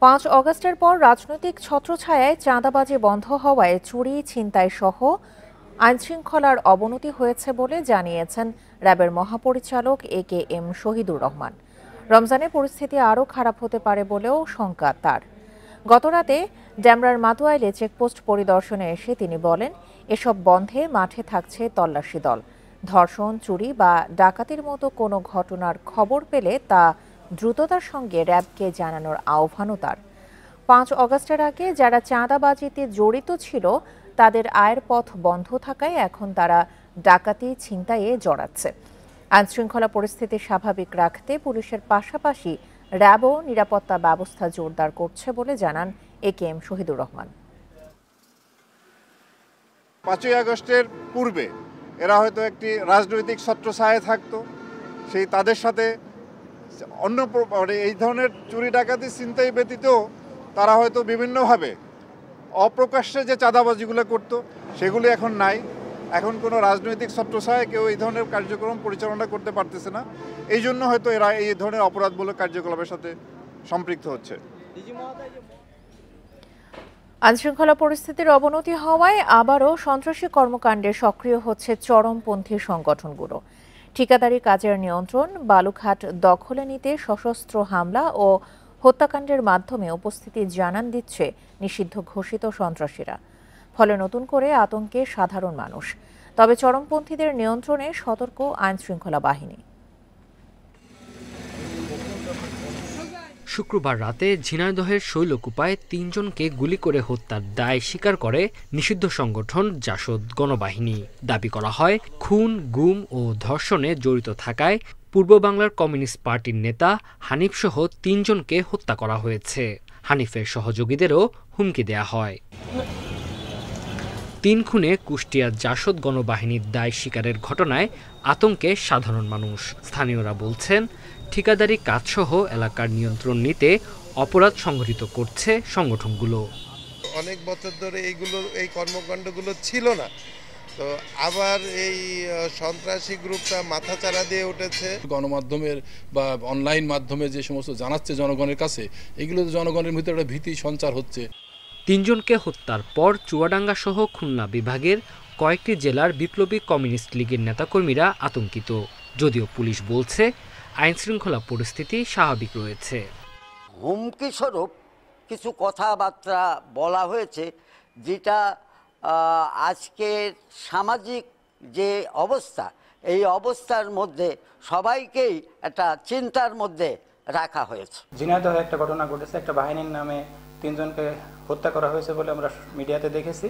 5 অগস্টের পর রাজনৈতিক ছত্রছায়ায় চাঁদাবাজি বন্ধ হওয়ায় চুরি, ছিনতাই সহ আইনশৃঙ্খলার অবনতি হয়েছে বলে জানিয়েছেন র্যাবের মহাপরিচালক AKM শহীদুর রহমান। রমজানে পরিস্থিতি আরও খারাপ হতে পারে বলেও শঙ্কা তার। গতরাতে ডেমরার মাতুয়াইলে চেকপোস্ট পরিদর্শনে এসে তিনি বলেন, এসব বন্ধে মাঠে থাকছে তল্লাশি দল। ধর্ষণ, চুরি বা ডাকাতির মতো কোনো ঘটনার খবর পেলে তা দ্রুততার সঙ্গে র্যাবকে জানানোর আহ্বানও তার। 5 অগস্টের আগে যারা চাঁদাবাজিতে জড়িত ছিল তাদের আয়ের পথ বন্ধ থাকায় এখন তারা ডাকাতি, ছিনতাইয়ে জড়াচ্ছে। আইনশৃঙ্খলা পরিস্থিতি স্বাভাবিক রাখতে পুলিশের পাশাপাশি র্যাবও নিরাপত্তা ব্যবস্থা জোরদার করছে বলে জানান AKM শহীদুর রহমান। 5 আগস্টের পূর্বে এরা হয়তো একটি রাজনৈতিক ছত্রছায়ায় থাকতো, সেই তাদের সাথে অন্য এই ধরনের চুরি, ডাকাতি, ছিনতাই ব্যতীত তারা হয়তো বিভিন্নভাবে অপ্রকাশ্যে যে চাঁদাবাজিগুলো করতো সেগুলি এখন নাই। এখন কোনো রাজনৈতিক ছত্রছায়ায় কেউ এই ধরনের কার্যক্রম পরিচালনা করতে পারতেছে না। এই জন্য হয়তো এরা এই ধরনের অপরাধমূলক কার্যকলাপের সাথে সম্পৃক্ত হচ্ছে। আইনশৃঙ্খলা পরিস্থিতির অবনতি হওয়ায় আবারও সন্ত্রাসী কর্মকাণ্ডে সক্রিয় হচ্ছে চরমপন্থী সংগঠনগুলো। ঠিকাদারি কাজের নিয়ন্ত্রণ, বালুঘাট দখলে নিতে সশস্ত্র হামলা ও হত্যাকাণ্ডের মাধ্যমে উপস্থিতি জানান দিচ্ছে নিষিদ্ধ ঘোষিত সন্ত্রাসীরা। ফলে নতুন করে আতঙ্কে সাধারণ মানুষ। তবে চরমপন্থীদের নিয়ন্ত্রণে সতর্ক আইনশৃঙ্খলা বাহিনী। শুক্রবার রাতে ঝিনাইদহের শৈলকুপায় 3 জনকে গুলি করে হত্যার দায় স্বীকার করে নিষিদ্ধ সংগঠন জাসদ গণবাহিনী। দাবি করা হয়, খুন, গুম ও ধর্ষণে জড়িত থাকায় পূর্ব বাংলার কমিউনিস্ট পার্টির নেতা হানিফসহ 3 জনকে হত্যা করা হয়েছে। হানিফের সহযোগীদেরও হুমকি দেয়া হয়। 3 খুনে কুষ্টিয়ার জাসদ গণবাহিনীর দায় স্বীকারের ঘটনায় আতঙ্কে সাধারণ মানুষ। স্থানীয়রা বলছেন, ঠিকাদারি কাজসহ এলাকার নিয়ন্ত্রণ নিতে অপরাধ সংঘটিত করছে সংগঠনগুলো। অনেক বছর ধরে এই কর্মকাণ্ডগুলো ছিল না, তো আবার এই সন্ত্রাসী গ্রুপটা মাথাচাড়া দিয়ে উঠেছে। গণমাধ্যমের বা অনলাইন মাধ্যমে যে সমস্ত জানাচ্ছে জনগণের কাছে, এগুলো জনগণের ভিতরে একটা ভীতি সঞ্চার হচ্ছে। 3 জনকে হত্যার পর চুয়াডাঙ্গা সহ খুলনা বিভাগের কয়েকটি জেলার বিপ্লবী কমিউনিস্ট লীগের নেতাকর্মীরা আতঙ্কিত। যদিও পুলিশ বলছে আইনশৃঙ্খলা পরিস্থিতি স্বাভাবিক রয়েছে। হুমকি স্বরূপ কিছু কথাবার্তা বলা হয়েছে, যেটা আজকের সামাজিক যে অবস্থা, এই অবস্থার মধ্যে সবাইকেই একটা চিন্তার মধ্যে রাখা হয়েছে। ঝিনাইদহে একটা ঘটনা ঘটেছে, একটা বাহিনীর নামে 3 জনকে হত্যা করা হয়েছে বলে আমরা মিডিয়াতে দেখেছি।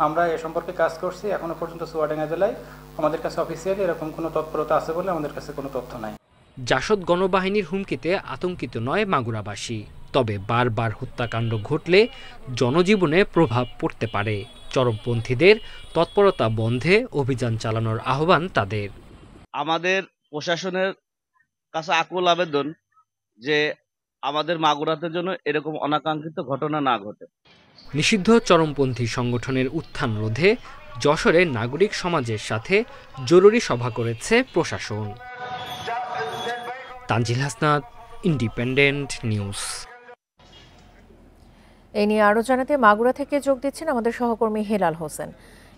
আমরা এ সম্পর্কে কাজ করছি। এখনো পর্যন্ত চুয়াডাঙ্গা জেলায় আমাদের কাছে অফিসিয়ালি এরকম কোনো তৎপরতা আছে বলে আমাদের কাছে কোনো তথ্য নাই। জাসদ গণবাহিনীর হুমকিতে আতঙ্কিত নয় মাগুরাবাসী। তবে বারবার হত্যাকাণ্ড ঘটলে জনজীবনে প্রভাব পড়তে পারে। চরমপন্থীদের তৎপরতা বন্ধে অভিযান চালানোর আহ্বান তাদের। আমাদের প্রশাসনের কাছে আকুল আবেদন যে আমাদের মাগুরাতে যেন এরকম অনাকাঙ্ক্ষিত ঘটনা না ঘটে। নিষিদ্ধ চরমপন্থী সংগঠনের উত্থান রোধে যশোরে নাগরিক সমাজের সাথে জরুরি সভা করেছে প্রশাসন। Tanzil Hasnat, independent news. এই নিয়ে আরও জানাতে মাগুরা থেকে যোগ দিচ্ছেন আমাদের সহকর্মী হেলাল হোসেন।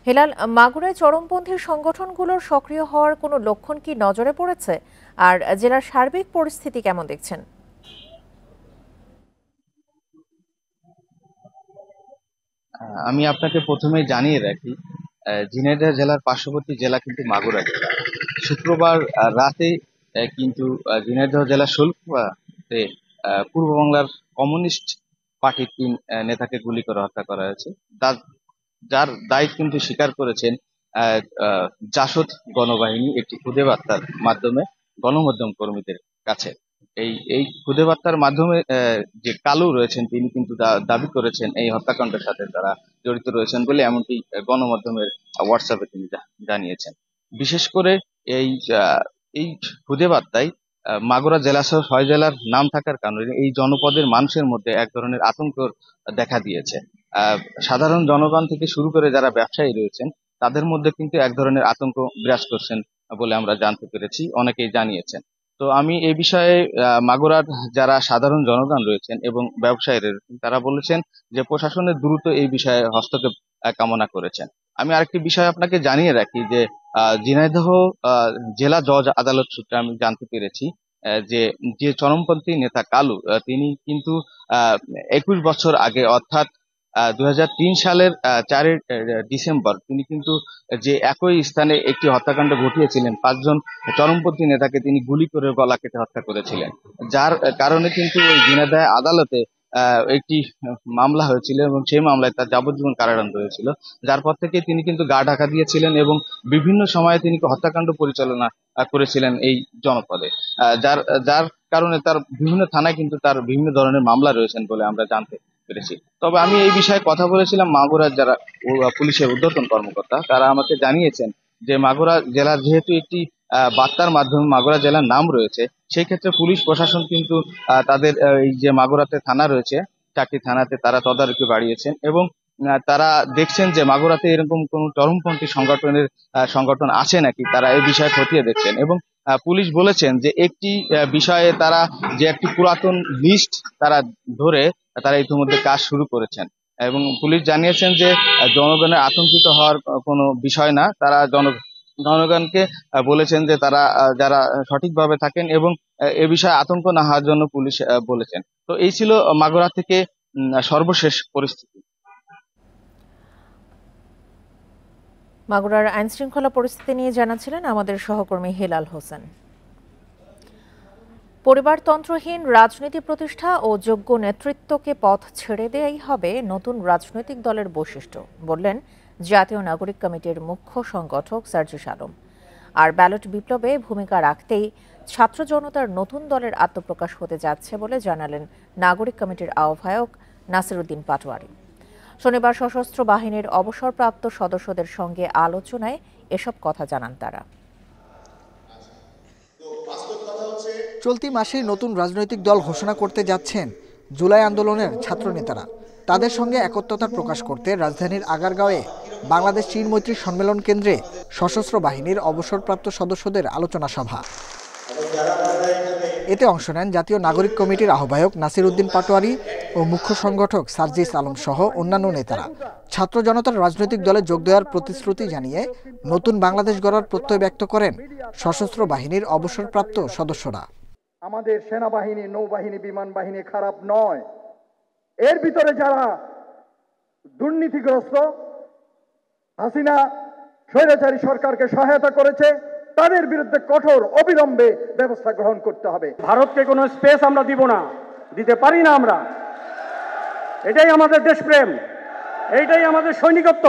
হেলাল, মাগুরায় চরমপন্থী সংগঠনগুলোর সক্রিয় হওয়ার কোনো লক্ষণ কি নজরে পড়েছে? আর জেলার সার্বিক পরিস্থিতি কেমন দেখছেন? আমি আপনাকে প্রথমেই জানিয়ে রাখি, ঝিনাইদহ জেলার পার্শ্ববর্তী জেলা কিন্তু মাগুরা জেলা। শুক্রবার রাতে কিন্তু ঝিনাইদহ জেলার শৈলকুপাতে পূর্ব বাংলার কমিউনিস্ট পার্টির 3 নেতাকে গুলি করে হত্যা করা হয়েছে। যার দায় কিন্তু স্বীকার করেছেন জাসদ গণবাহিনী একটি খুদে বার্তার মাধ্যমে গণমাধ্যম কর্মীদের কাছে। এই খুদে বার্তার মাধ্যমে যে কালু রয়েছেন, তিনি কিন্তু দাবি করেছেন এই হত্যাকাণ্ডের সাথে তারা জড়িত রয়েছেন বলে, এমনকি গণমাধ্যমের হোয়াটসঅ্যাপে তিনি জানিয়েছেন। বিশেষ করে এই খুদে বার্তায় মাগুরা জেলা সহ 6 জেলার নাম থাকার কারণে এই জনপদের মানুষের মধ্যে এক ধরনের আতঙ্ক দেখা দিয়েছে। সাধারণ জনগণ থেকে শুরু করে যারা ব্যবসায়ী রয়েছেন, তাদের মধ্যে কিন্তু এক ধরনের আতঙ্ক বিরাজ করছেন বলে আমরা জানতে পেরেছি, অনেকেই জানিয়েছেন। তো আমি এই বিষয়ে মাগুরার যারা সাধারণ জনগণ রয়েছেন এবং ব্যবসায়ীরা রয়েছেন তারা বলেছেন যে প্রশাসনের দ্রুত এই বিষয়ে হস্তক্ষেপ কামনা করেছেন। আমি আরেকটি বিষয় আপনাকে জানিয়ে রাখি যে ঝিনাইদহ জেলা জজ আদালত সূত্রে আমি জানতে পেরেছি যে চরমপন্থী নেতা কালু তিনি কিন্তু 21 বছর আগে অর্থাৎ 2003 সালের 4 ডিসেম্বর তিনি কিন্তু যে একই স্থানে একটি হত্যাকাণ্ড ঘটিয়েছিলেন, 5 জন চরমপন্থী নেতাকে তিনি গুলি করে গলা কেটে হত্যা করেছিলেন, যার কারণে কিন্তু ওই ঝিনাইদহ আদালতে একটি মামলা হয়েছিল এবং সেই মামলায় তার যাবজ্জীবন কারাদণ্ড হয়েছিল। যার পর থেকে তিনি কিন্তু গা ঢাকা দিয়েছিলেন এবং বিভিন্ন সময়ে তিনি হত্যাকাণ্ড পরিচালনা করেছিলেন এই জনপদে, যার যার কারণে তার বিভিন্ন থানায় কিন্তু তার বিভিন্ন ধরনের মামলা রয়েছেন বলে আমরা জানতে পেরেছি। তবে আমি এই বিষয়ে কথা বলেছিলাম মাগুরার যারা পুলিশের ঊর্ধ্বতন কর্মকর্তা, তারা আমাকে জানিয়েছেন যে মাগুরা জেলার যেহেতু একটি বার্তার মাধ্যমে মাগুরা জেলার নাম রয়েছে, সেই ক্ষেত্রে পুলিশ প্রশাসন কিন্তু তাদের এই যে মাগুরাতে থানা রয়েছে 4টি থানাতে তারা তদারকি বাড়িয়েছেন এবং তারা দেখছেন যে মাগুরাতে এরকম কোন চরমপন্থী সংগঠন আছে নাকি, তারা এই বিষয়ে খতিয়ে দেখছেন এবং পুলিশ বলেছেন যে একটি বিষয়ে তারা যে একটি পুরাতন লিস্ট তারা ধরে তারা ইতিমধ্যে কাজ শুরু করেছেন এবং পুলিশ জানিয়েছেন যে জনগণের আতঙ্কিত হওয়ার কোনো বিষয় না, তারা জনগণকে বলেছেন যে তারা যারা সঠিকভাবে থাকেন এবং এ বিষয়ে আতঙ্ক না হওয়ার জন্য পুলিশ বলেছেন। তো এই ছিল মাগুরা থেকে সর্বশেষ পরিস্থিতি। মাগুরার আইন শৃঙ্খলা পরিস্থিতি নিয়ে জানাচ্ছিলেন আমাদের সহকর্মী হেলাল হোসেন। পরিবারতন্ত্রহীন রাজনীতি প্রতিষ্ঠা ও যোগ্য নেতৃত্বকে পথ ছেড়ে দেয়াই হবে নতুন রাজনৈতিক দলের বৈশিষ্ট্য, বললেন জাতীয় নাগরিক কমিটির মুখ্য সংগঠক সার্জিস আলম। আর ব্যালট বিপ্লবে ভূমিকা রাখতেই ছাত্র জনতার নতুন দলের আত্মপ্রকাশ হতে যাচ্ছে বলে জানালেন নাগরিক কমিটির আহ্বায়ক নাসিরউদ্দিন পাটোয়ারি। শনিবার সশস্ত্র বাহিনীর অবসরপ্রাপ্ত সদস্যদের সঙ্গে আলোচনায় এসব কথা জানান তারা। চলতি মাসে নতুন রাজনৈতিক দল ঘোষণা করতে যাচ্ছেন জুলাই আন্দোলনের ছাত্রনেতারা। তাদের সঙ্গে একত্রতা প্রকাশ করতে রাজধানীর আগারগাঁওয়ে বাংলাদেশ চীন মৈত্রী সম্মেলন কেন্দ্রে সশস্ত্র বাহিনীর অবসরপ্রাপ্ত সদস্যদের আলোচনা সভা। এতে অংশ নেন জাতীয় নাগরিক কমিটির আহ্বায়ক নাসিরউদ্দিন পাটোয়ারি ও মুখ্য সংগঠক সার্জিস আলম সহ অন্যান্য নেতারা। ছাত্র জনতার রাজনৈতিক দলে যোগ দেওয়ার প্রতিশ্রুতি জানিয়ে নতুন বাংলাদেশ গড়ার প্রত্যয় ব্যক্ত করেন সশস্ত্র বাহিনীর অবসরপ্রাপ্ত সদস্যরা। আমাদের সেনাবাহিনী, নৌবাহিনী, বিমান বাহিনী খারাপ নয়, এর ভিতরে যারা দুর্নীতিগ্রস্ত, হাসিনা স্বৈরাচারী সরকারকে সহায়তা করেছে, তাদের বিরুদ্ধে কঠোর অবিলম্বে ব্যবস্থা গ্রহণ করতে হবে। ভারতকে কোনো স্পেস আমরা দিব না, দিতে পারি না আমরা। এটাই আমাদের দেশপ্রেম, এইটাই আমাদের সৈনিকত্ব।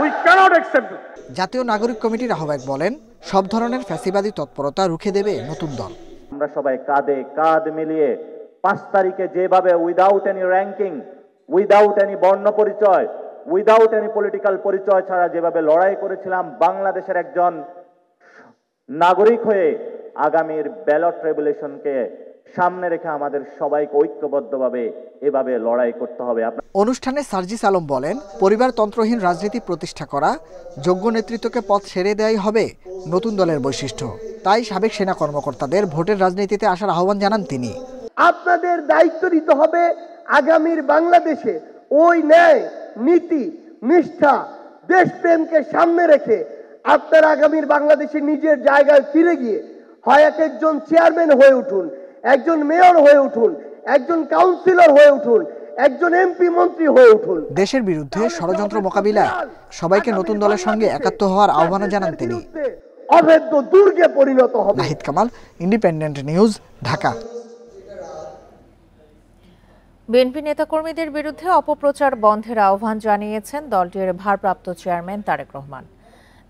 We cannot accept. জাতীয় নাগরিক কমিটির আহ্বায়ক বলেন, সব ধরনের ফ্যাসিবাদী তৎপরতা রুখে দেবে নতুন দল। আমরা সবাই কাঁধে কাঁধ মিলিয়ে 5 তারিখে যেভাবে without any ranking, without any বর্ণ পরিচয়, উইদাউট এনি পলিটিক্যাল পরিচয় ছাড়া যেভাবে লড়াই করেছিলাম বাংলাদেশের একজন নাগরিক হয়ে, আগামীর ব্যালট রেগুলেশনকে সামনে রেখে আমাদের সবাইকে ঐক্যবদ্ধভাবে এভাবে লড়াই করতে হবে। অনুষ্ঠানে সার্জিস আলম বলেন, পরিবারতন্ত্রহীন রাজনীতি প্রতিষ্ঠা করা, যোগ্য নেতৃত্বকে পথ ছেড়ে দেওয়াই হবে নতুন দলের বৈশিষ্ট্য। তাই সাবেক সেনা কর্মকর্তাদের ভোটের রাজনীতিতে আসার আহ্বান জানান তিনি। আপনাদের দায়িত্ব নিতে হবে আগামীর বাংলাদেশে ওই ন্যায়, নীতি, নিষ্ঠা, দেশপ্রেমকে সামনে রেখে আপনারা আগামীর বাংলাদেশে নিজের জায়গায় ফিরে গিয়ে হয় একজন চেয়ারম্যান হয়ে উঠুন, একজন মেয়র হয়ে উঠুন, একজন কাউন্সিলর হয়ে উঠুন, একজন এমপি মন্ত্রী হয়ে উঠুন। দেশের বিরুদ্ধে ষড়যন্ত্র মোকাবিলায় সবাইকে নতুন দলের সঙ্গে একাত্ম হওয়ার আহ্বান জানান তিনি। অভেদ্য দুর্গে পরিণত হবে। Nahid Kamal, independent news, Dhaka. BNP নেতাকর্মীদের বিরুদ্ধে অপপ্রচার বন্ধের আহ্বান জানিয়েছেন দলটির ভারপ্রাপ্ত চেয়ারম্যান তারেক রহমান।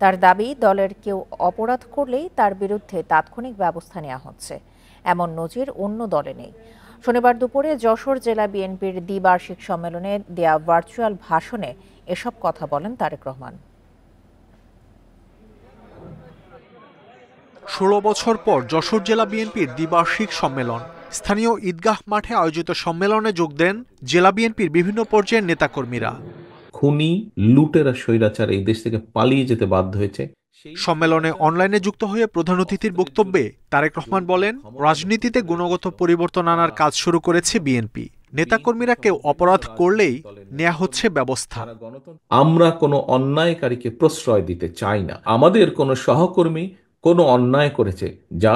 তার দাবি, দলের কেউ অপরাধ করলেই তার বিরুদ্ধে তাৎক্ষণিক ব্যবস্থা নেওয়া হচ্ছে, এমন নজির অন্য দলে নেই। শনিবার দুপুরে যশোর জেলা বিএনপির দ্বিবার্ষিক সম্মেলনে দেয়া ভার্চুয়াল ভাষণে এসব কথা বলেন তারেক রহমান। 16 বছর পর যশোর জেলা বিএনপির দ্বিবার্ষিক সম্মেলন। স্থানীয় ঈদগাহ মাঠে আয়োজিত সম্মেলনে যোগ দেন জেলা বিএনপির বিভিন্ন পর্যায়ের নেতাকর্মীরা। খুনি লুটেরা স্বৈরাচার এই দেশ থেকে পালিয়ে যেতে বাধ্য হয়েছে। সম্মেলনে অনলাইনে যুক্ত হয়ে প্রধান অতিথির বক্তব্যে তারেক রহমান বলেন, রাজনীতিতে গুণগত পরিবর্তন আনার কাজ শুরু করেছে বিএনপি। নেতাকর্মীরা কেউ অপরাধ করলেই নেওয়া হচ্ছে ব্যবস্থা। আমরা কোনো অন্যায়কারীকে প্রশ্রয় দিতে চাই না। আমাদের কোনো সহকর্মী কোনো অন্যায় করেছে যা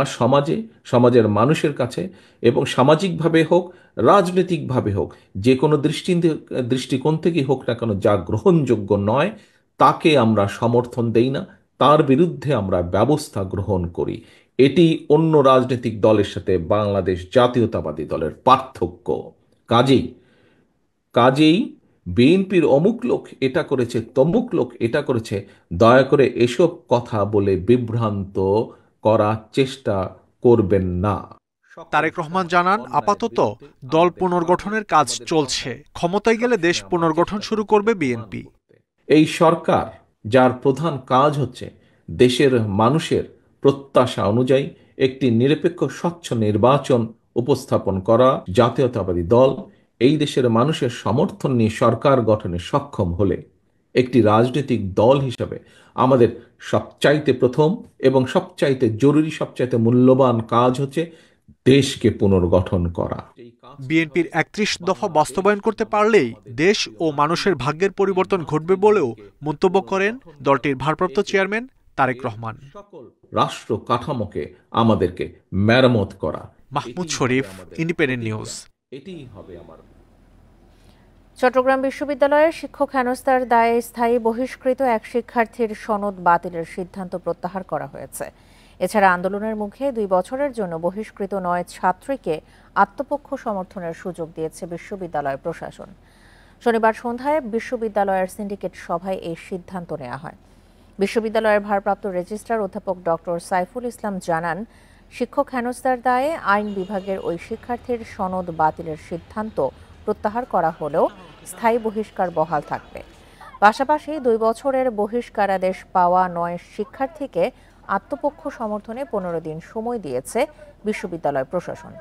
সমাজের মানুষের কাছে এবং সামাজিকভাবে হোক রাজনৈতিকভাবে হোক যে কোনো দৃষ্টিকোণ থেকেই হোক না কেন যা গ্রহণযোগ্য নয় তাকে আমরা সমর্থন দেই না, তার বিরুদ্ধে আমরা ব্যবস্থা গ্রহণ করি। এটি অন্য রাজনৈতিক দলের সাথে বাংলাদেশ জাতীয়তাবাদী দলের পার্থক্য। কাজেই বিএনপির অমুক লোক এটা করেছে, তমুক লোক এটা করেছে, দয়া করে এসব কথা বলে বিভ্রান্ত করার চেষ্টা করবেন না। তারেক রহমান জানান, আপাতত দল পুনর্গঠনের কাজ চলছে। ক্ষমতায় গেলে দেশ পুনর্গঠন শুরু করবে বিএনপি। এই সরকার যার প্রধান কাজ হচ্ছে দেশের মানুষের প্রত্যাশা অনুযায়ী একটি নিরপেক্ষ স্বচ্ছ নির্বাচন উপস্থাপন করা, জাতীয়তাবাদী দল এই দেশের মানুষের সমর্থন নিয়ে সরকার গঠনে সক্ষম হলে একটি রাজনৈতিক দল হিসাবে আমাদের সবচাইতে প্রথম এবং সবচাইতে জরুরি, সবচাইতে মূল্যবান কাজ হচ্ছে দেশকে পুনর্গঠন করা। বিএনপির ৩১ দফা বাস্তবায়ন করতে পারলেই দেশ ও মানুষের ভাগ্যের পরিবর্তন ঘটবে বলেও মন্তব্য করেন দলটির ভারপ্রাপ্ত চেয়ারম্যান তারেক রহমান। রাষ্ট্র কাঠামোকে আমাদেরকে মেরামত করা। মাহমুদ শরীফ, ইন্ডিপেন্ডেন্ট নিউজ। এটিই হবে আমার। চট্টগ্রাম বিশ্ববিদ্যালয়ের শিক্ষক হেনস্থার দায়ে স্থায়ী বহিষ্কৃত এক শিক্ষার্থীর সনদ বাতিলের সিদ্ধান্ত প্রত্যাহার করা হয়েছে। এছাড়া আন্দোলনের মুখে 2 বছরের জন্য বহিষ্কৃত 9 ছাত্রীকে আত্মপক্ষ সমর্থনের সুযোগ দিয়েছে বিশ্ববিদ্যালয় প্রশাসন। শনিবার সন্ধ্যায় বিশ্ববিদ্যালয়ের সিন্ডিকেট সভায় এই সিদ্ধান্ত নেওয়া হয়। বিশ্ববিদ্যালয়ের ভারপ্রাপ্ত রেজিস্ট্রার অধ্যাপক ডক্টর সাইফুল ইসলাম জানান, শিক্ষক হেনস্থার দায়ে আইন বিভাগের ওই শিক্ষার্থীর সনদ বাতিলের সিদ্ধান্ত প্রত্যাহার করা হলেও স্থায়ী বহিষ্কার বহাল থাকবে। পাশাপাশি 2 বছরের বহিষ্কারাদেশ পাওয়া 9 শিক্ষার্থীকে আত্মপক্ষ সমর্থনে 15 দিন সময় দিয়েছে বিশ্ববিদ্যালয় প্রশাসন।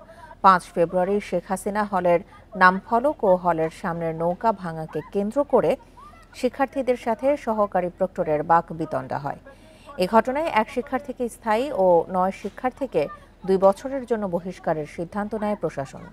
5 ফেব্রুয়ারি শেখ হাসিনা হলের নামফলক ও হলের সামনের নৌকা ভাঙাকে কেন্দ্র করে শিক্ষার্থীদের সাথে সহকারী প্রক্টরের বাকবিতণ্ডা হয়। এ ঘটনায় 1 শিক্ষার্থীকে স্থায়ী ও 9 শিক্ষার্থীকে 2 বছরের জন্য বহিষ্কারের সিদ্ধান্ত নেয় প্রশাসন।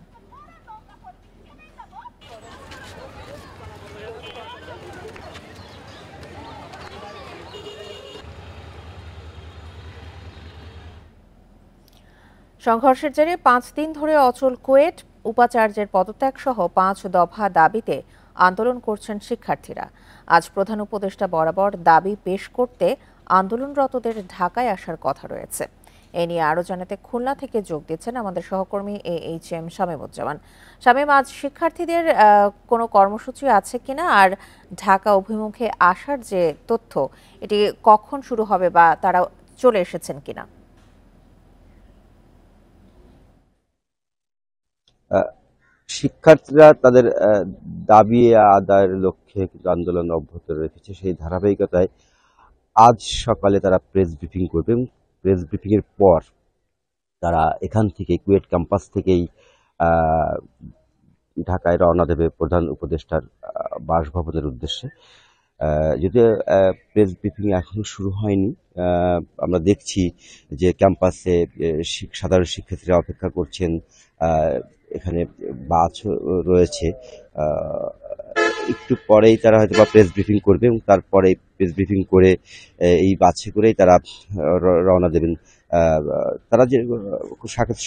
সংঘর্ষের জেরে 5 দিন ধরে অচল কুয়েট, উপাচার্যের পদত্যাগ সহ 5 দফা দাবিতে আন্দোলন করছেন শিক্ষার্থীরা। আজ প্রধান উপদেষ্টা বরাবর দাবি পেশ করতে আন্দোলনরতদের ঢাকায় আসার কথা রয়েছে। এ নিয়ে আরও জানাতে খুলনা থেকে যোগ দিচ্ছেন আমাদের সহকর্মী AHM শামীমুজ্জামান। শামীম, আজ শিক্ষার্থীদের কোনো কর্মসূচি আছে কিনা, আর ঢাকা অভিমুখে আসার যে তথ্য এটি কখন শুরু হবে বা তারা চলে এসেছেন কিনা? শিক্ষার্থীরা তাদের দাবি আদায়ের লক্ষ্যে আন্দোলন অব্যাহত রেখেছে। সেই ধারাবাহিকতায় আজ সকালে তারা প্রেস ব্রিফিং করবে। প্রেস ব্রিফিং এর পর তারা এখান থেকে কুয়েট ক্যাম্পাস থেকেই ঢাকায় রওনা দেবে প্রধান উপদেষ্টার বাসভবনের উদ্দেশ্যে। যদিও প্রেস ব্রিফিং এখনো শুরু হয়নি, আমরা দেখছি যে ক্যাম্পাসে সাধারণ শিক্ষার্থীরা অপেক্ষা করছেন। এখানে বাস রয়েছে, একটু পরেই তারা হয়তো বা প্রেস ব্রিফিং করবে এবং তারপরে প্রেস ব্রিফিং করে এই বাসে করেই তারা রওনা দেবেন। তারা যে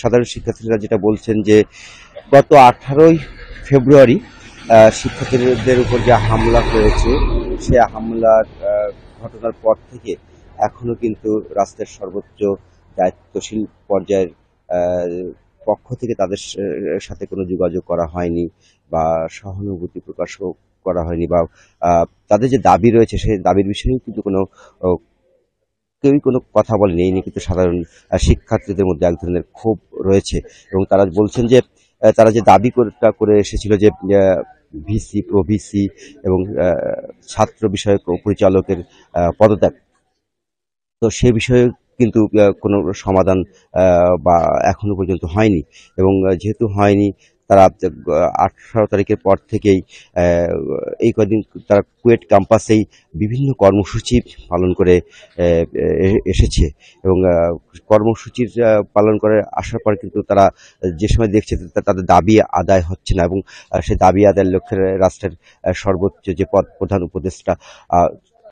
সাধারণ শিক্ষার্থীরা যেটা বলছেন যে গত 18ই ফেব্রুয়ারি শিক্ষার্থীদের উপর যে হামলা হয়েছে, সে হামলার ঘটনার পর থেকে এখনো কিন্তু রাষ্ট্রের সর্বোচ্চ দায়িত্বশীল পর্যায়ের পক্ষ থেকে তাদের সাথে কোনো যোগাযোগ করা হয়নি বা সহানুভূতি প্রকাশ করা হয়নি, বা তাদের যে দাবি রয়েছে সেই দাবির বিষয়ে কিন্তু কেউই কোনো কথা বলেনি। এই নিয়ে কিন্তু সাধারণ শিক্ষার্থীদের মধ্যে এক ধরনের ক্ষোভ রয়েছে এবং তারা বলছেন যে তারা যে দাবি করে এসেছিল যে ভিসি, প্রভিসি এবং ছাত্র বিষয়ক পরিচালকের পদত্যাগ, তো সে বিষয়ে কিন্তু কোনো সমাধান বা এখনো পর্যন্ত হয়নি। এবং যেহেতু হয়নি তারা 18 তারিখের পর থেকেই এই কদিন তারা কুয়েট ক্যাম্পাসেই বিভিন্ন কর্মসূচি পালন করে এসেছে এবং কর্মসূচির পালন করে আসার পর কিন্তু তারা যে সময় দেখছে তাদের দাবি আদায় হচ্ছে না এবং সেই দাবি আদায়ের লক্ষ্যে রাষ্ট্রের সর্বোচ্চ যে প্রধান উপদেষ্টা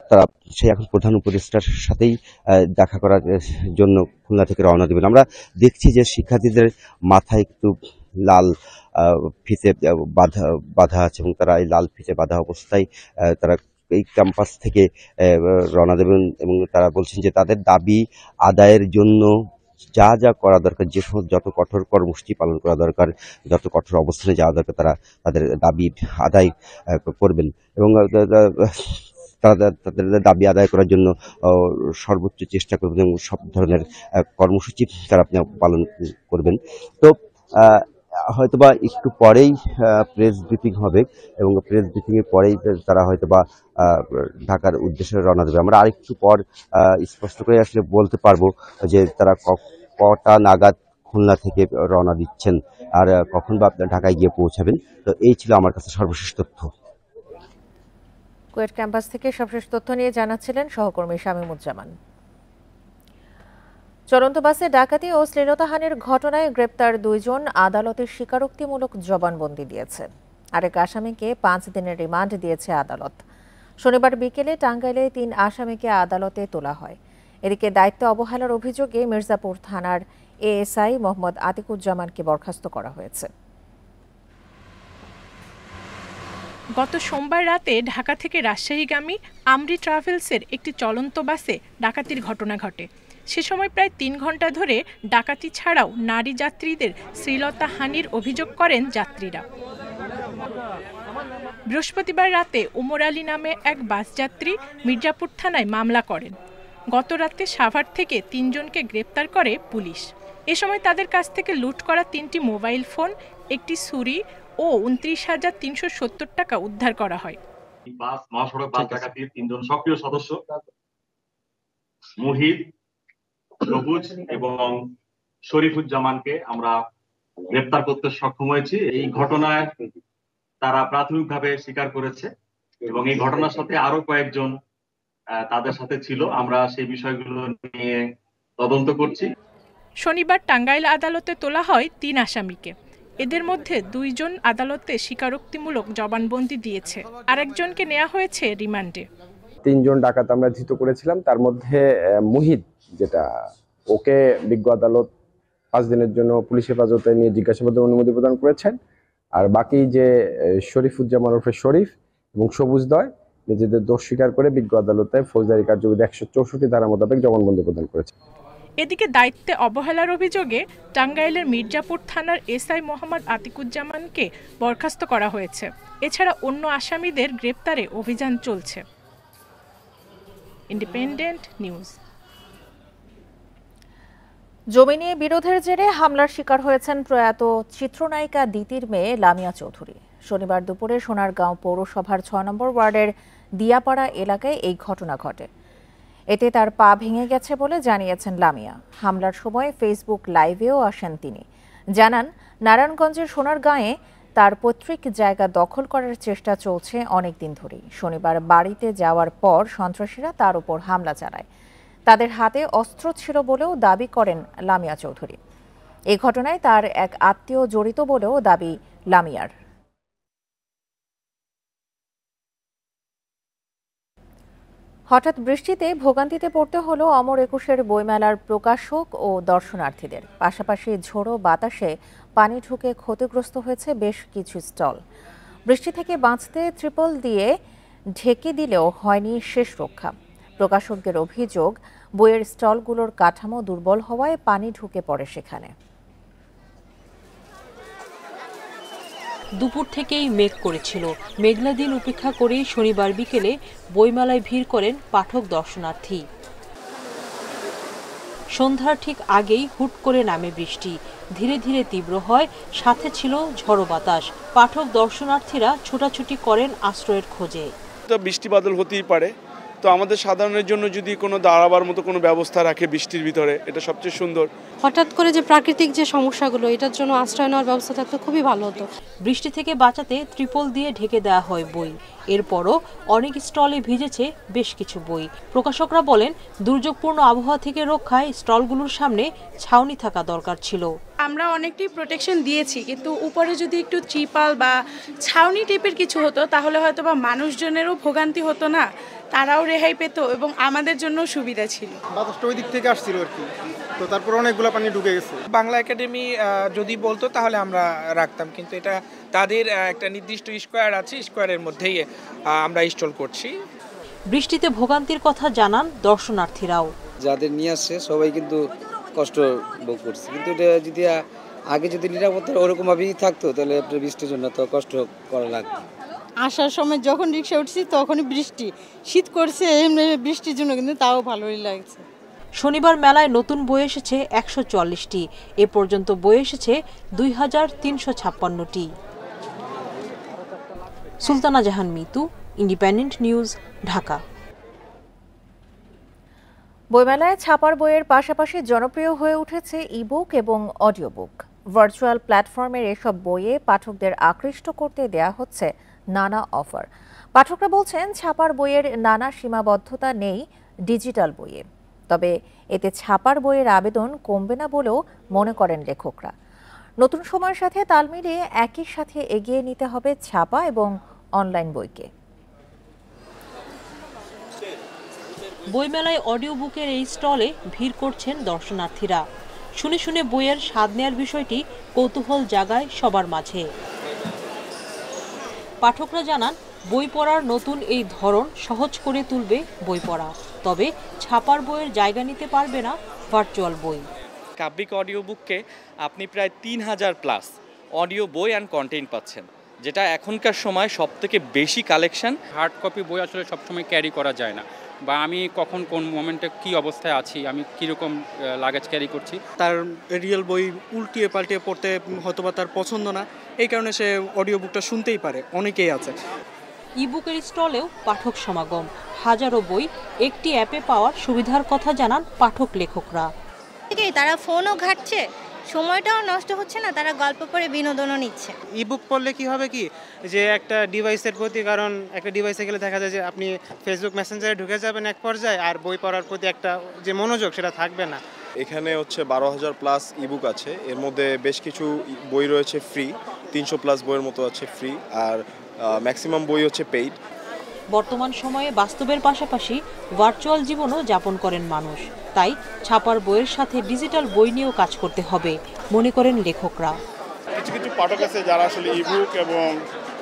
তারা সেই এখন প্রধান উপদেষ্টার সাথেই দেখা করার জন্য খুলনা থেকে রওনা দেবেন। আমরা দেখছি যে শিক্ষার্থীদের মাথায় একটু লাল ফিতে বাধা আছে এবং তারা এই লাল ফিতে বাধা অবস্থায় তারা এই ক্যাম্পাস থেকে রওনা দেবেন এবং তারা বলছেন যে তাদের দাবি আদায়ের জন্য যা যা করা দরকার, যে সমস্ত যত কঠোর কর্মসূচি পালন করা দরকার, যত কঠোর অবস্থানে যাওয়া দরকার, তারা তাদের দাবি আদায় করবেন এবং তাদের দাবি আদায় করার জন্য সর্বোচ্চ চেষ্টা করবেন এবং সব ধরনের কর্মসূচি তারা পালন করবেন। তো হয়তোবা একটু পরেই প্রেস ব্রিফিং হবে এবং প্রেস ব্রিফিংয়ের পরেই তারা হয়তোবা ঢাকার উদ্দেশ্যে রওনা দেবে। আমরা আরেকটু পর স্পষ্ট করে আসলে বলতে পারবো যে তারা কটা নাগাদ খুলনা থেকে রওনা দিচ্ছেন আর কখন বা ঢাকায় গিয়ে পৌঁছাবেন। তো এই ছিল আমার কাছে সর্বশেষ তথ্য। কুয়েট ক্যাম্পাস থেকে সবশেষ তথ্য নিয়ে জানাচ্ছিলেন সহকর্মী শামীমুজ্জামান। চলন্ত বাসে ডাকাতি ও শ্লীলতাহানির ঘটনায় গ্রেপ্তার 2 জন আদালতে স্বীকারোক্তিমূলক জবানবন্দি দিয়েছে। আরেক আসামিকে 5 দিনের রিমান্ড দিয়েছে আদালত। শনিবার বিকেলে টাঙ্গাইলে 3 আসামিকে আদালতে তোলা হয়। এদিকে দায়িত্ব অবহেলার অভিযোগে মির্জাপুর থানার এএসআই মোহাম্মদ আতিকুজ্জামানকে বরখাস্ত করা হয়েছে। গত সোমবার রাতে ঢাকা থেকে রাজশাহীগামী আমরি ট্রাভেলসের একটি চলন্ত বাসে ডাকাতির ঘটনা ঘটে। সে সময় প্রায় 3 ঘন্টা ধরে ডাকাতি ছাড়াও নারী যাত্রীদের শ্লীলতাহানির অভিযোগ করেন যাত্রীরা। বৃহস্পতিবার রাতে ওমর আলী নামে এক বাস যাত্রী মির্জাপুর থানায় মামলা করেন। গত রাতে সাভার থেকে 3 জনকে গ্রেপ্তার করে পুলিশ। এ সময় তাদের কাছ থেকে লুট করা 3টি মোবাইল ফোন, একটি ছুরি ও 29,370 টাকা উদ্ধার করা হয়। বাস মহাসড়ক বাস ডাকাতির 3 জন সক্রিয় সদস্য মুহিত, সবুজ এবং শরীফুজ্জামানকে আমরা গ্রেপ্তার করতে সক্ষম হয়েছি। এই ঘটনায় তারা প্রাথমিকভাবে স্বীকার করেছে এবং এই ঘটনার সাথে আরো কয়েকজন তাদের সাথে ছিল। আমরা সেই বিষয়গুলো নিয়ে তদন্ত করছি। শনিবার টাঙ্গাইল আদালতে তোলা হয় 3 আসামিকে। এদের মধ্যে 2 জন আদালতে স্বীকারোক্তিমূলক জবানবন্দি দিয়েছে, আরেকজনকে নেওয়া হয়েছে রিমান্ডে। 3 জন ডাকাত আমরা ধৃত করেছিলাম, তার মধ্যে মুহিত, যেটা ওকে বিজ্ঞ আদালত 5 দিনের জন্য পুলিশ হেফাজতে নিয়ে জিজ্ঞাসাবাদের অনুমতি প্রদান করেছেন। আর বাকি যে শরীফুজ্জামান ওরফে শরীফ এবং সবুজদয় নিজেদের দোষ স্বীকার করে বিজ্ঞ আদালতে ফৌজদারি কার্যবিধি 164 ধারা মোতাবেক জবানবন্দি প্রদান করেছে। এদিকে দায়িত্বে অবহেলার অভিযোগে টাঙ্গাইলের মির্জাপুর থানার এসআই মোহাম্মদ আতিকুজ্জামানকে বরখাস্ত করা হয়েছে। এছাড়া অন্য আসামিদের গ্রেপ্তারে অভিযান চলছে। Independent news. জমি নিয়ে বিরোধের জেরে হামলার শিকার হয়েছেন প্রয়াত চিত্রনায়িকা দিতির মেয়ে লামিয়া চৌধুরী। শনিবার দুপুরে সোনারগাঁও পৌরসভার 6 নম্বর ওয়ার্ডের দিয়াপাড়া এলাকায় এই ঘটনা ঘটে। এতে তার পা ভেঙে গেছে বলে জানিয়েছেন লামিয়া। হামলার সময় ফেসবুক লাইভেও আসেন তিনি। জানান, নারায়ণগঞ্জের সোনারগাঁয়ে তার পৈতৃক জায়গা দখল করার চেষ্টা চলছে অনেক দিন ধরেই। শনিবার বাড়িতে যাওয়ার পর সন্ত্রাসীরা তার উপর হামলা চালায়। তাদের হাতে অস্ত্র ছিল বলেও দাবি করেন লামিয়া চৌধুরী। এই ঘটনায় তার এক আত্মীয় জড়িত বলেও দাবি লামিয়ার। হঠাৎ বৃষ্টিতে ভোগান্তিতে পড়তে হলো অমর একুশের বইমেলার প্রকাশক ও দর্শনার্থীদের। পাশাপাশি ঝোড়ো বাতাসে পানি ঢুকে ক্ষতিগ্রস্ত হয়েছে বেশ কিছু স্টল। বৃষ্টি থেকে বাঁচতে ত্রিপল দিয়ে ঢেকে দিলেও হয়নি শেষ রক্ষা। প্রকাশকদের অভিযোগ, বইয়ের স্টলগুলোর কাঠামো দুর্বল হওয়ায় পানি ঢুকে পড়ে সেখানে। দুপুর থেকেই মেঘ করেছিল। মেঘলা দিন উপেক্ষা করে শনিবার বিকেলে বইমেলায় ভিড় করেন পাঠক দর্শনার্থী। সন্ধ্যার ঠিক আগেই হুট করে নামে বৃষ্টি, ধীরে ধীরে তীব্র হয়, সাথে ছিল ঝড়ো বাতাস। পাঠক দর্শনার্থীরা ছোটাছুটি করেন আশ্রয়ের খোঁজে। তো বৃষ্টি বাদল হতেই পারে, তো আমাদের সাধারণের জন্য যদি কোনো দাঁড়াবার মতো কোনো ব্যবস্থা রাখে বৃষ্টির ভিতরে, এটা সবচেয়ে সুন্দর। হঠাৎ করে যে প্রাকৃতিক যে সমস্যাগুলো, এটার জন্য আশ্রয় নেওয়ার ব্যবস্থা থাকলে খুবই ভালো হতো। বৃষ্টি থেকে বাঁচাতে ত্রিপল দিয়ে ঢেকে দেওয়া হয় বই। এরপরও অনেক স্টলে ভিজেছে বেশ কিছু বই। প্রকাশকরা বলেন, দুর্যোগপূর্ণ আবহাওয়া থেকে রক্ষায় স্টলগুলোর সামনে ছাউনি থাকা দরকার ছিল। আমরা অনেকটাই প্রোটেকশন দিয়েছি, কিন্তু উপরে যদি একটু ত্রিপাল বা ছাউনি টাইপের কিছু হতো তাহলে হয়তো বা মানুষজনেরও ভোগান্তি হতো না, তারাও রেহাই পেত এবং আমাদের জন্য সুবিধা ছিল। বাতাসটা ওই দিক থেকে আসছিল আর কি, তো তারপর অনেকগুলো পানি ঢুকে গেছে। বাংলা একাডেমি যদি বলতো তাহলে আমরা রাখতাম, কিন্তু এটা তাদের একটা নির্দিষ্ট স্কোয়ার আছে, স্কোয়ারের মধ্যেই আমরা স্টল করছি। বৃষ্টিতে ভোগান্তির কথা জানান দর্শনার্থীরাও। যাদের নিয়ে আসছে সবাই কিন্তু কষ্ট ভোগ করছে, কিন্তু এটা যদি আগে যদি নিরাপত্তা ওরকমভাবেই থাকতো তাহলে আপনার বৃষ্টির জন্য তো কষ্ট করা লাগতো। আসার সময় যখন রিক্সা উঠছি তখনই বৃষ্টি, শীত করছে বৃষ্টির জন্য, কিন্তু তাও ভালোই লাগছে। শনিবার মেলায় নতুন বই এসেছে 144টি। এ পর্যন্ত বই এসেছে 2356টি। সুলতানা জাহান মিতু, ইন্ডিপেন্ডেন্ট নিউজ, ঢাকা। বইমেলায় ছাপার বইয়ের পাশাপাশি জনপ্রিয় হয়ে উঠেছে ইবুক এবং অডিও বুক। ভার্চুয়াল প্ল্যাটফর্মের এসব বইয়ে পাঠকদের আকৃষ্ট করতে দেয়া হচ্ছে নানা অফার। পাঠকরা বলছেন, ছাপার বইয়ের নানা সীমাবদ্ধতা নেই ডিজিটাল বইয়ে। তবে এতে ছাপার বইয়ের আবেদন কমবে না বলেও মনে করেন লেখকরা। নতুন সময়ের সাথে তাল মিলিয়ে একই সাথে এগিয়ে নিতে হবে ছাপা এবং অনলাইন বইকে। বইমেলায় অডিও বুকের এই স্টলে ভিড় করছেন দর্শনার্থীরা। শুনে শুনে বইয়ের স্বাদ নেয়ার বিষয়টি কৌতূহল জাগায় সবার মাঝে। পাঠকরা জানান, বই পড়ার নতুন এই ধরন সহজ করে তুলবে বই পড়া। তবে ছাপার বইয়ের জায়গা নিতে পারবে না ভার্চুয়াল বই। কাব্যিক অডিও বুককে আপনি প্রায় 3000+ অডিও বই অ্যান্ড কন্টেন্ট পাচ্ছেন, যেটা এখনকার সময় সবথেকে বেশি কালেকশন। হার্ড কপি বই আসলে সবসময় ক্যারি করা যায় না, বা আমি কখন কোন মোমেন্টে কি অবস্থায় আছি, আমি কীরকম লাগেজ ক্যারি করছি, তার রিয়েল বই উল্টিয়ে পাল্টিয়ে পড়তে হয়তোবা তার পছন্দ না, এই কারণে সে অডিও বুকটা শুনতেই পারে, অনেকেই আছে। ইবুকের স্টলেও পাঠক সমাগম। হাজারো বই একটি অ্যাপে পাওয়ার সুবিধার কথা জানান পাঠক লেখকরা। তারা ফোনও ঘাটছে, সময়টাও নষ্ট হচ্ছে না, তারা গল্প পড়ে বিনোদনও নিচ্ছে। ইবুক পড়লে কি হবে কি, যে একটা ডিভাইসের প্রতি, কারণ একটা ডিভাইসে গেলে দেখা যায় যে আপনি ফেসবুক মেসেঞ্জারে ঢুকে যাবেন এক পর্যায়ে, আর বই পড়ার প্রতি একটা যে মনোযোগ সেটা থাকবে না। এখানে হচ্ছে 12,000+ ইবুক আছে, এর মধ্যে বেশ কিছু বই রয়েছে ফ্রি, 300+ বইয়ের মতো আছে ফ্রি, আর ম্যাক্সিমাম বই হচ্ছে পেইড। বর্তমান সময়ে বাস্তবের পাশাপাশি ভার্চুয়াল জীবনও যাপন করেন মানুষ। তাই ছাপার বইয়ের সাথে ডিজিটাল বই নিয়েও কাজ করতে হবে মনে করেন লেখকরা। কিছু কিছু পাঠক আছে যারা আসলে ইবুক এবং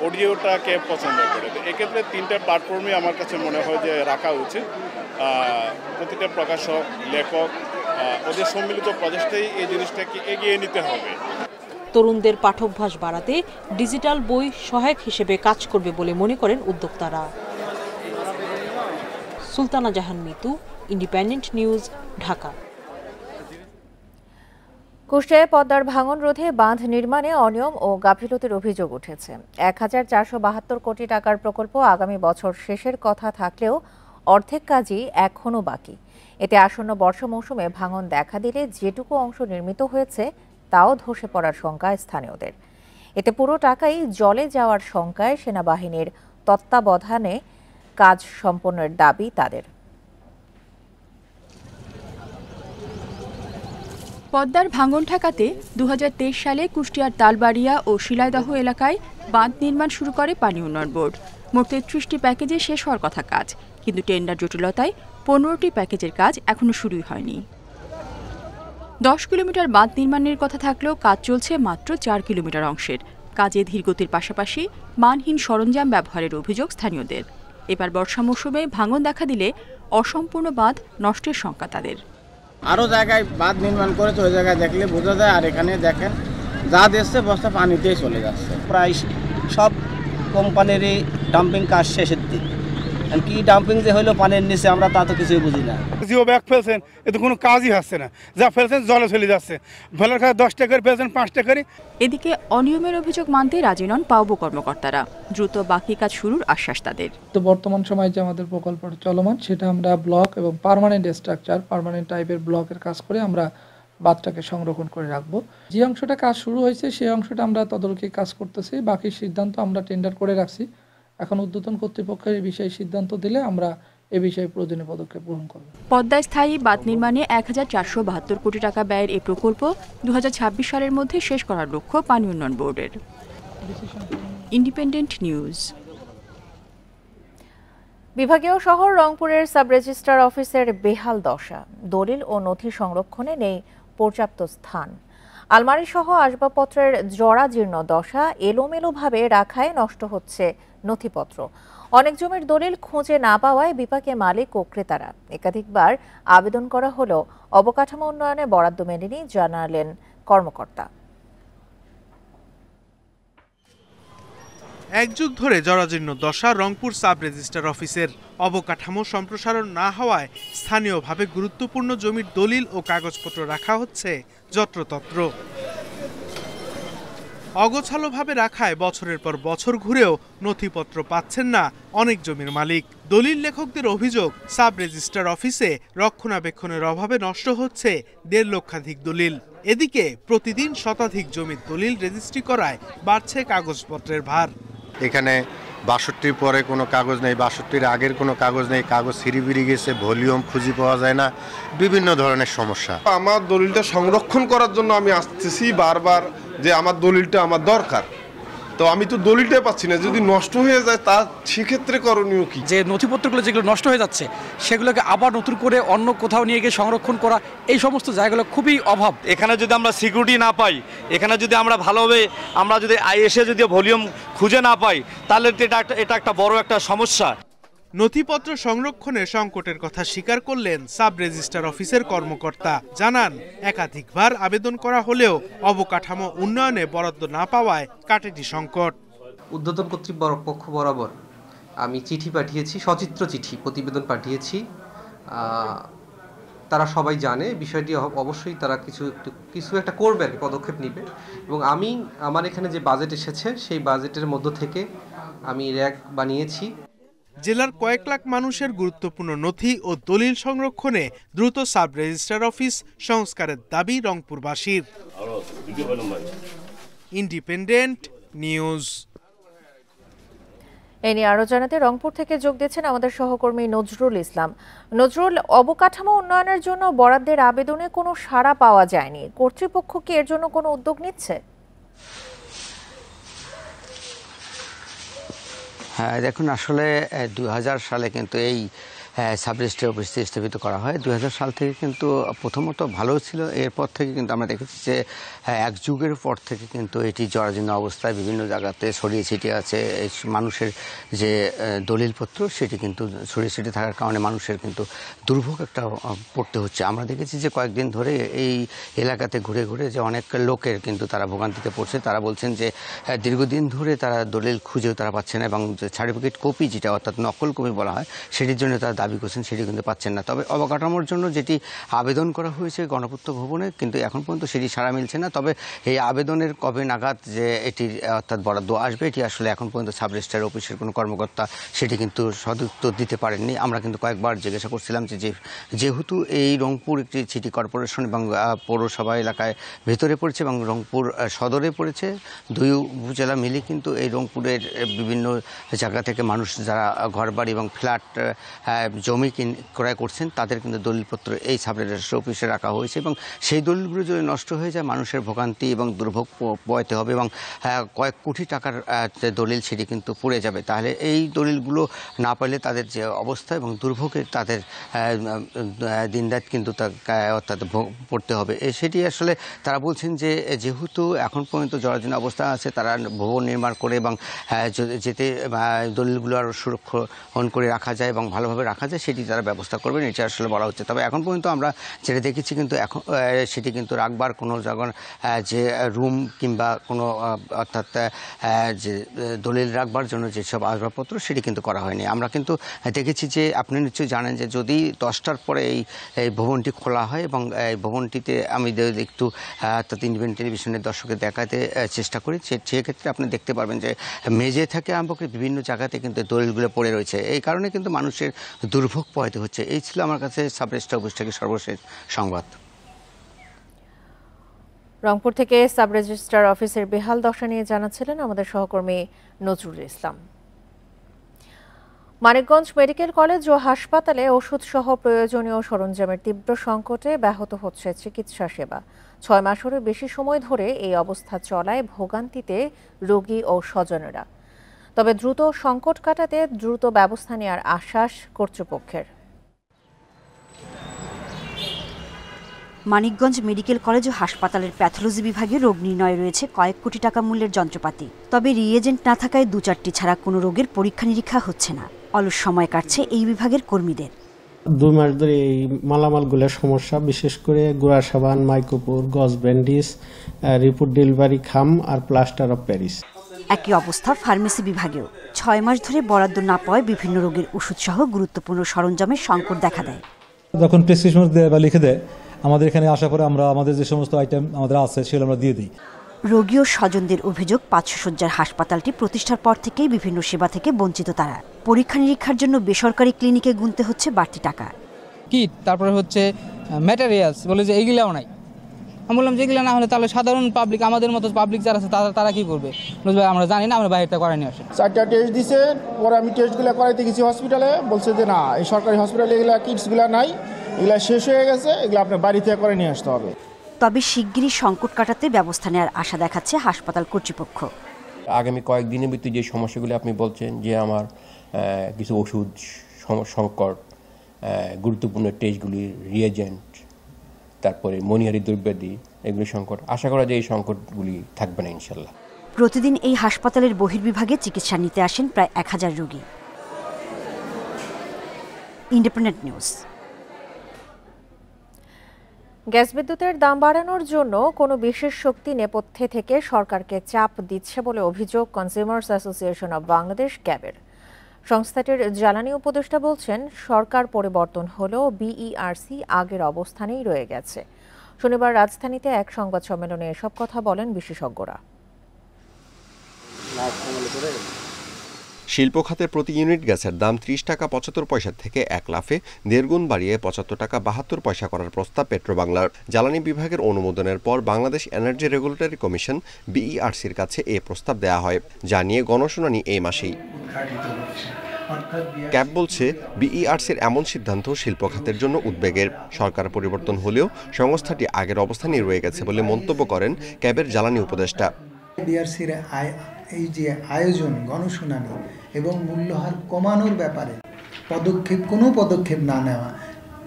অডিওটাকে পছন্দ করে, এক্ষেত্রে 3টে প্ল্যাটফর্মে আমার কাছে মনে হয় যে রাখা উচিত। প্রতিটা প্রকাশক, লেখক, ওদের সম্মিলিত প্রচেষ্টায় এই জিনিসটাকে এগিয়ে নিতে হবে। তরুণদের পাঠকভাস বাড়াতে ডিজিটাল বই সহায়ক হিসেবে কাজ করবে বলে মনে করেন উদ্যোক্তারা। সুলতানা জাহান মিতু, ইন্ডিপেন্ডেন্ট নিউজ, ঢাকা। কুষ্টিয়ায় পদ্মার ভাঙন রোধে বাঁধ নির্মাণে অনিয়ম ও গাফিলতির অভিযোগ উঠেছে। 1472 কোটি টাকার প্রকল্প আগামী বছর শেষের কথা থাকলেও অর্ধেক কাজই এখনও বাকি। এতে আসন্ন বর্ষা মৌসুমে ভাঙন দেখা দিলে যেটুকু অংশ নির্মিত হয়েছে তাও ধসে পড়ার শঙ্কা স্থানীয়দের। এতে পুরো টাকাই জলে যাওয়ার শঙ্কায় সেনাবাহিনীর তত্ত্বাবধানে কাজ সম্পন্নের দাবি তাদের। পদ্মার ভাঙন ঠেকাতে 2023 সালে কুষ্টিয়ার তালবাড়িয়া ও শিলাইদহ এলাকায় বাঁধ নির্মাণ শুরু করে পানি উন্নয়ন বোর্ড। মোট 33টি প্যাকেজে শেষ হওয়ার কথা কাজ, কিন্তু টেন্ডার জটিলতায় 15টি প্যাকেজের কাজ এখনো শুরুই হয়নি। 10 কিলোমিটার বাঁধ নির্মাণের কথা থাকলেও কাজ চলছে মাত্র 4 কিলোমিটার অংশের। কাজে ধীরগতির পাশাপাশি মানহীন সরঞ্জাম ব্যবহারের অভিযোগ স্থানীয়দের। এবার বর্ষা মৌসুমে ভাঙন দেখা দিলে অসম্পূর্ণ বাঁধ নষ্টের শঙ্কা তাদের। আরও জায়গায় বাঁধ নির্মাণ করেছে, ওই জায়গায় দেখলে বোঝা যায়, আর এখানে দেখেন যা দেখছে বস্তা পানিতেই চলে যাচ্ছে। প্রায় সব কোম্পানিরই ডাম্পিং কাজ শেষের দিক, কি ডাম্পিং যে হইলো পানির নিচে আমরা তা তো কিছুই বুঝি না। জিও ব্যাগ ফেলছেন এতে কোনো কাজই হচ্ছে না, যা ফেলছেন জলে চলে যাচ্ছে, ফেলার খায় 10 টাকা করে ফেলছেন 5 টাকা করে। এদিকে অনিয়মের অভিযোগ মানতে রাজি নন পাউবো কর্মকর্তারা, দ্রুত বাকি কাজ শুরুর আশ্বাস তাদের। তো বর্তমান সময়ে যে আমাদের প্রকল্প চলমান সেটা আমরা ব্লক এবং পার্মানেন্ট স্ট্রাকচার, পার্মানেন্ট টাইপের ব্লকের কাজ করে আমরা বাঁধটাকে সংরক্ষণ করে রাখবো। যে অংশটা কাজ শুরু হয়েছে সেই অংশটা আমরা তদারকি কাজ করতেছি, বাকি সিদ্ধান্ত আমরা টেন্ডার করে রাখছি। এখন ঊর্ধ্বতন কর্তৃপক্ষের এই বিষয়ে সিদ্ধান্ত দিলে আমরা এ বিষয়ে প্রয়োজনীয় পদক্ষেপ গ্রহণ করব। পদ্মায় স্থায়ী বাঁধ নির্মাণে 1472 কোটি টাকা ব্যয়ের এই প্রকল্প 2026 সালের মধ্যে শেষ করার লক্ষ্য পানি উন্নয়ন বোর্ডের। Independent news. বিভাগীয় শহর রংপুরের সাব রেজিস্ট্রার অফিসের বেহাল দশা, দলিল ও নথি সংরক্ষণে নেই পর্যাপ্ত স্থান। আলমারি সহ আসবাবপত্রের জরাজীর্ণ দশা, এলোমেলোভাবে রাখায় নষ্ট হচ্ছে নথিপত্র। অনেক জমির দলিল খুঁজে না পাওয়ায় বিপাকে মালিক ও ক্রেতারা। একাধিকবার আবেদন করা হলেও অবকাঠামো উন্নয়নে বরাদ্দ মেলেনি, জানালেন কর্মকর্তা। এক যুগ ধরে জরাজীর্ণ দশা রংপুর সাব রেজিস্ট্রার অফিসের। অবকাঠামো সম্প্রসারণ না হওয়ায় স্থানীয়ভাবে গুরুত্বপূর্ণ জমির দলিল ও কাগজপত্র রাখা হচ্ছে যত্রতত্র। অগোছালোভাবে রাখায় বছরের পর বছর ঘুরেও নথিপত্র পাচ্ছেন না অনেক জমির মালিক। দলিল লেখকদের অভিযোগ, সাব রেজিস্ট্রার অফিসে রক্ষণাবেক্ষণের অভাবে নষ্ট হচ্ছে 1.5 লক্ষাধিক দলিল। এদিকে প্রতিদিন শতাধিক জমির দলিল রেজিস্ট্রি করায় বাড়ছে কাগজপত্রের ভার। এখানে 62 পরে কোনো কাগজ নেই, 62 আগের কোনো কাগজ নেই, কাগজ ছিঁড়িবিড়ি গেছে, ভলিউম খুঁজে পাওয়া যায় না, বিভিন্ন ধরনের সমস্যা। আমার দলিলটা সংরক্ষণ করার জন্য আমি আসতেছি বারবার যে আমার দলিলটা আমার দরকার, তো আমি তো দলিলটাই পাচ্ছি না। যদি নষ্ট হয়ে যায় তা সেক্ষেত্রে করণীয় কি? যে নথিপত্রগুলো যেগুলো নষ্ট হয়ে যাচ্ছে সেগুলোকে আবার নতুন করে অন্য কোথাও নিয়ে গিয়ে সংরক্ষণ করা, এই সমস্ত জায়গাগুলো খুবই অভাব। এখানে যদি আমরা সিকিউরিটি না পাই, এখানে যদি আমরা ভালোভাবে আমরা যদি এসে যদি ভলিউম খুঁজে না পাই, তাহলে এটা একটা বড় একটা সমস্যা। নথিপত্র সংরক্ষণে সংকটের কথা স্বীকার করলেন সাব রেজিস্ট্রার অফিসের কর্মকর্তা। জানান, একাধিকবার আবেদন করা হলেও অবকাঠামো উন্নয়নে বরাদ্দ না পাওয়ায় কাটেটি সংকট। ঊর্ধ্বতন কর্তৃপক্ষ বরাবর আমি চিঠি পাঠিয়েছি, সচিত্র চিঠি প্রতিবেদন পাঠিয়েছি। তারা সবাই জানে বিষয়টি, অবশ্যই তারা কিছু একটা করবে, পদক্ষেপ নেবে। এবং আমার এখানে যে বাজেট এসেছে সেই বাজেটের মধ্য থেকে আমি র্যাক বানিয়েছি। জেলার কয়েক লাখ মানুষের গুরুত্বপূর্ণ নথি ও দলিল সংরক্ষণে দ্রুত সাব রেজিস্ট্রার অফিস সংস্কারের দাবি রংপুরবাসীর। Independent news. এ নিয়ে আরো জানাতে রংপুর থেকে যোগ দিচ্ছেন আমাদের সহকর্মী নজরুল ইসলাম। নজরুল, অবকাঠামো উন্নয়নের জন্য বরাদ্দের আবেদনে কোনো সাড়া পাওয়া যায়নি, কর্তৃপক্ষ কি এর জন্য কোনো উদ্যোগ নিচ্ছে? হ্যাঁ, দেখুন, আসলে 2000 সালে কিন্তু এই সাব রেজিস্ট্রার অফিসটি স্থাপিত করা হয়। 2000 সাল থেকে কিন্তু প্রথমত ভালো ছিল, এরপর থেকে কিন্তু আমরা দেখেছি যে এক যুগের পর থেকে কিন্তু এটি জরাজীর্ণ অবস্থায় বিভিন্ন জায়গাতে ছড়িয়ে ছিটিয়ে আছে। মানুষের যে দলিলপত্র সেটি কিন্তু ছড়িয়ে ছিটিয়ে থাকার কারণে মানুষের কিন্তু দুর্ভোগ একটা পড়তে হচ্ছে। আমরা দেখেছি যে কয়েকদিন ধরে এই এলাকাতে ঘুরে ঘুরে যে অনেক লোকের কিন্তু তারা ভোগান্তিতে পড়ছে। তারা বলছেন যে দীর্ঘদিন ধরে তারা দলিল খুঁজেও তারা পাচ্ছে না, এবং সার্টিফিকেট কপি, যেটা অর্থাৎ নকল কপি বলা হয়, সেটির জন্য তারা দাবি করছেন, সেটি কিন্তু পাচ্ছেন না। তবে অবকাঠামোর জন্য যেটি আবেদন করা হয়েছে গণপূর্ত ভবনে, কিন্তু এখন পর্যন্ত সেটি সাড়া মিলছে না। তবে এই আবেদনের কবে নাগাদ যে এটির অর্থাৎ বরাদ্দ আসবে, এটি আসলে এখন পর্যন্ত সাব রেজিস্ট্রার অফিসের কোনো কর্মকর্তা সেটি কিন্তু সদুত্তর দিতে পারেননি। আমরা কিন্তু কয়েকবার জিজ্ঞাসা করছিলাম যে যেহেতু এই রংপুর একটি সিটি কর্পোরেশন এবং পৌরসভা এলাকায় ভেতরে পড়েছে এবং রংপুর সদরে পড়েছে, দুই উপজেলা মিলে কিন্তু এই রংপুরের বিভিন্ন জায়গা থেকে মানুষ যারা ঘরবাড়ি এবং ফ্ল্যাট জমি ক্রয় করছেন তাদের কিন্তু দলিলপত্র এই সাব রেজিস্ট্রার অফিসে রাখা হয়েছে, এবং সেই দলিলগুলো যদি নষ্ট হয়ে যায় মানুষের ভোগান্তি এবং দুর্ভোগ পোয়াতে হবে, এবং কয়েক কোটি টাকার দলিল সেটি কিন্তু পড়ে যাবে। তাহলে এই দলিলগুলো না পেলে তাদের যে অবস্থা এবং দুর্ভোগে তাদের দিনরাত কিন্তু অর্থাৎ পড়তে হবে। সেটি আসলে তারা বলছেন যে যেহেতু এখন পর্যন্ত জরাজীর্ণ অবস্থা আছে, তারা ভবন নির্মাণ করে এবং যেতে দলিলগুলো আরও সুরক্ষণ করে রাখা যায় এবং ভালোভাবে রাখা রাখা যায় সেটি তারা ব্যবস্থা করবেন, এটা আসলে বলা হচ্ছে। তবে এখন পর্যন্ত আমরা যেটা দেখেছি কিন্তু এখন সেটি কিন্তু রাখবার কোনো যখন যে রুম কিংবা কোনো অর্থাৎ যে দলিল রাখবার জন্য যেসব আসবাবপত্র সেটি কিন্তু করা হয়নি। আমরা কিন্তু দেখেছি যে আপনি নিশ্চয়ই জানেন যে যদি 10টার পরে এই ভবনটি খোলা হয় এবং এই ভবনটিতে আমি একটু ইন্ডিপেন্ডেন্ট টেলিভিশনের দর্শকের দেখাতে চেষ্টা করি, সেক্ষেত্রে আপনি দেখতে পারবেন যে মেঝে থেকে আরম্ভ করে বিভিন্ন জায়গাতে কিন্তু দলিলগুলো পড়ে রয়েছে। এই কারণে কিন্তু মানুষের দুর্ভোগ পোহাতে হচ্ছে। এই ছিল আমার কাছে সাব রেজিস্ট্রার অফিস থেকে সর্বশেষ সংবাদ। রংপুর থেকে সাব রেজিস্ট্রার অফিসের বেহাল দশা নিয়ে জানাচ্ছিলেন আমাদের সহকর্মী নজরুল ইসলাম। মানিকগঞ্জ মেডিকেল কলেজ ও হাসপাতালে ওষুধ সহ প্রয়োজনীয় সরঞ্জামের তীব্র সংকটে ব্যাহত হচ্ছে চিকিৎসা সেবা। 6 মাসেরও বেশি সময় ধরে এই অবস্থা চলায় ভোগান্তিতে রোগী ও স্বজনেরা। তবে দ্রুত সংকট কাটাতে দ্রুত ব্যবস্থা নেওয়ার আশ্বাস কর্তৃপক্ষের। মানিকগঞ্জ মেডিকেল কলেজ ও হাসপাতালের প্যাথোলজি বিভাগে রোগ নির্ণয়ে রয়েছে কয়েক কোটি টাকা মূল্যের যন্ত্রপাতি। তবে রিএজেন্ট না থাকায় 2-4টি ছাড়া কোনো রোগের পরীক্ষা নিরীক্ষা হচ্ছে না। অলস সময় কাটছে এই বিভাগের কর্মীদের। 2 মাস ধরে এই মালামালগুলোর সমস্যা, বিশেষ করে গুঁড়া সাবান, মাইক্রোপুর, গজ ব্যান্ডিজ, রিপোর্ট ডেলিভারি খাম আর প্লাস্টার অফ প্যারিস। একই অবস্থা ফার্মেসি বিভাগেও। 6 মাস ধরে বরাদ্দ না পাওয়ায় বিভিন্ন রোগের ওষুধ সহ গুরুত্বপূর্ণ সরঞ্জামের সংকট দেখা দেয়। যখন প্রেসক্রিপশন দেয় বা লিখে দেয়, আমাদের এখানে আসার পরে আমরা আমাদের যে সমস্ত আইটেম আমাদের আছে সেগুলো আমরা দিয়ে দিই। রোগী ও স্বজনদের অভিযোগ 500 শয্যার হাসপাতালটি প্রতিষ্ঠার পর থেকেই বিভিন্ন সেবা থেকে বঞ্চিত তারা। পরীক্ষা নিরীক্ষার জন্য বেসরকারি ক্লিনিকে গুনতে হচ্ছে বাড়তি টাকা। কিট, তারপরে হচ্ছে ম্যাটেরিয়ালস, বলে যে এইগুলাও নাই। আমি বললাম যেগুলো না হলে তাহলে সাধারণ পাবলিক, আমাদের মতো পাবলিক যারা আছে তারা কি করবে? বলবে আমরা জানি না, আমরা বাইরেটা করাই নিয়ে আসি। 4টা টেস্ট দিছে, পরে আমি টেস্টগুলো করাইতে গেছি হসপিটালে, বলছে যে না, এই সরকারি হসপিটালে এগুলা কিটসগুলো নাই, এগুলা শেষ হয়ে গেছে, এগুলো আপনার বাড়ি থেকে করে নিয়ে আসতে হবে। তবে শিগগিরই সংকট কাটাতে ব্যবস্থা নেওয়ার আশা দেখাচ্ছে হাসপাতাল কর্তৃপক্ষ। আগামী কয়েকদিনের ভিতরে যে সমস্যাগুলো আপনি বলছেন যে আমার কিছু ওষুধ সংকট, গুরুত্বপূর্ণ টেস্টগুলির রিয়েজেন্ট, তারপরে মনিহারি দ্রব্যাদি, এগুলি সংকট, আশা করা যায় এই সংকটগুলি থাকবে না ইনশাল্লাহ। প্রতিদিন এই হাসপাতালের বহির্বিভাগে চিকিৎসা নিতে আসেন প্রায় 1000 রোগী। Independent news. গ্যাস বিদ্যুতের দাম বাড়ানোর জন্য কোনো বিশেষ শক্তি নেপথ্যে থেকে সরকারকে চাপ দিচ্ছে বলে অভিযোগ কনজিউমার্স অ্যাসোসিয়েশন অব বাংলাদেশ ক্যাবের। সংস্থাটির জ্বালানি উপদেষ্টা বলছেন, সরকার পরিবর্তন হলেও বিইআরসি আগের অবস্থানেই রয়ে গেছে। শনিবার রাজধানীতে এক সংবাদ সম্মেলনে এসব কথা বলেন বিশেষজ্ঞরা। শিল্প খাতে প্রতি ইউনিট গ্যাসের দাম 30 টাকা 75 পয়সা থেকে 1 লাফে 1.5 গুণ বাড়িয়ে 75 টাকা 72 পয়সা করার প্রস্তাব পেট্রোবাংলার। জ্বালানি বিভাগের অনুমোদনের পর বাংলাদেশ এনার্জি রেগুলেটরি কমিশন বিইআরসির কাছে এই প্রস্তাব দেয়া হয়, যা নিয়ে গণশুনানি এই মাসেই। ক্যাব বলছে, বিইআরসির এমন সিদ্ধান্ত শিল্প খাতের জন্য উদ্বেগের। সরকার পরিবর্তন হলেও সংস্থাটি আগের অবস্থানেই রয়ে গেছে বলে মন্তব্য করেন ক্যাবের জ্বালানি উপদেষ্টা। বিইআরসির এই যে আয়োজন, গণশুনানি এবং মূল্যহার কমানোর ব্যাপারে কোনো পদক্ষেপ না নেওয়া,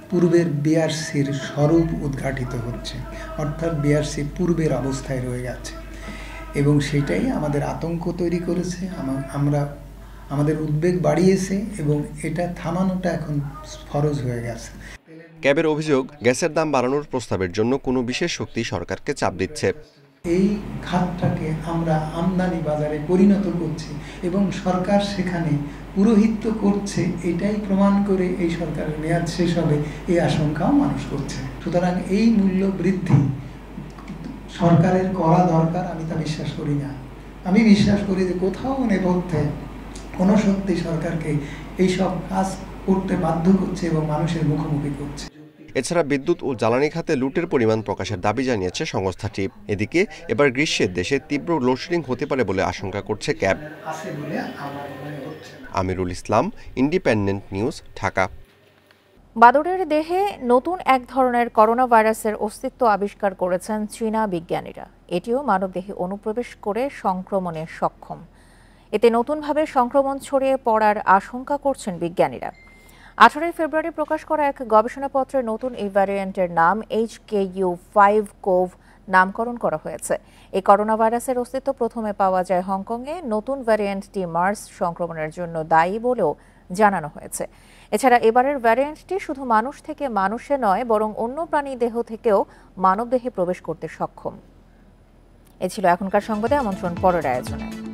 পূর্বের বিইআরসির স্বরূপ উদ্ঘাটিত হচ্ছে, অর্থাৎ বিইআরসি পূর্বের অবস্থায় রয়ে গেছে এবং সেটাই আমাদের আতঙ্ক তৈরি করেছে, আমাদের উদ্বেগ বাড়িয়েছে এবং এটা থামানোটা এখন ফরজ হয়ে গেছে। ক্যাবের অভিযোগ, গ্যাসের দাম বাড়ানোর প্রস্তাবের জন্য কোনো বিশেষ শক্তি সরকারকে চাপ দিচ্ছে। এই খাতটাকে আমরা আমদানি বাজারে পরিণত করছি এবং সরকার সেখানে পুরোহিত্য করছে, এটাই প্রমাণ করে এই সরকারের মেয়াদ শেষ হবে এই আশঙ্কাও মানুষ করছে। সুতরাং এই মূল্য বৃদ্ধি সরকারের করা দরকার, আমি তা বিশ্বাস করি না। আমি বিশ্বাস করি যে কোথাও নেপথ্যে কোনো শক্তি সরকারকে এইসব কাজ করতে বাধ্য করছে এবং মানুষের মুখোমুখি করছে। এছাড়া বিদ্যুৎ ও জ্বালানি খাতে লুটের পরিমাণ প্রকাশের দাবি জানিয়েছে সংস্থাটি। এদিকে এবার গ্রীষ্মের দেশে তীব্র লোডশেডিং হতে পারে বলে আশঙ্কা করছে cab. Amirul Islam, independent news, Dhaka. বাদুড়ের দেহে নতুন এক ধরনের করোনা ভাইরাসের অস্তিত্ব আবিষ্কার করেছেন চীনা বিজ্ঞানীরা। এটিও মানবদেহে অনুপ্রবেশ করে সংক্রমণে সক্ষম। এতে নতুনভাবে সংক্রমণ ছড়িয়ে পড়ার আশঙ্কা করছেন বিজ্ঞানীরা। 18 ফেব্রুয়ারি প্রকাশ করা এক গবেষণাপত্রে নতুন এই ভ্যারিয়েন্টের নাম HKU5CoV নামকরণ করা হয়েছে। এই করোনা ভাইরাসের অস্তিত্ব প্রথমে পাওয়া যায় হংকংয়ে। নতুন ভ্যারিয়েন্টটি মার্স সংক্রমণের জন্য দায়ী বলেও জানানো হয়েছে। এছাড়া এবারের ভ্যারিয়েন্টটি শুধু মানুষ থেকে মানুষে নয় বরং অন্য প্রাণী দেহ থেকেও মানবদেহে প্রবেশ করতে সক্ষম। এ ছিল এখনকার সংবাদে। আমন্ত্রণ পরের আয়োজনে।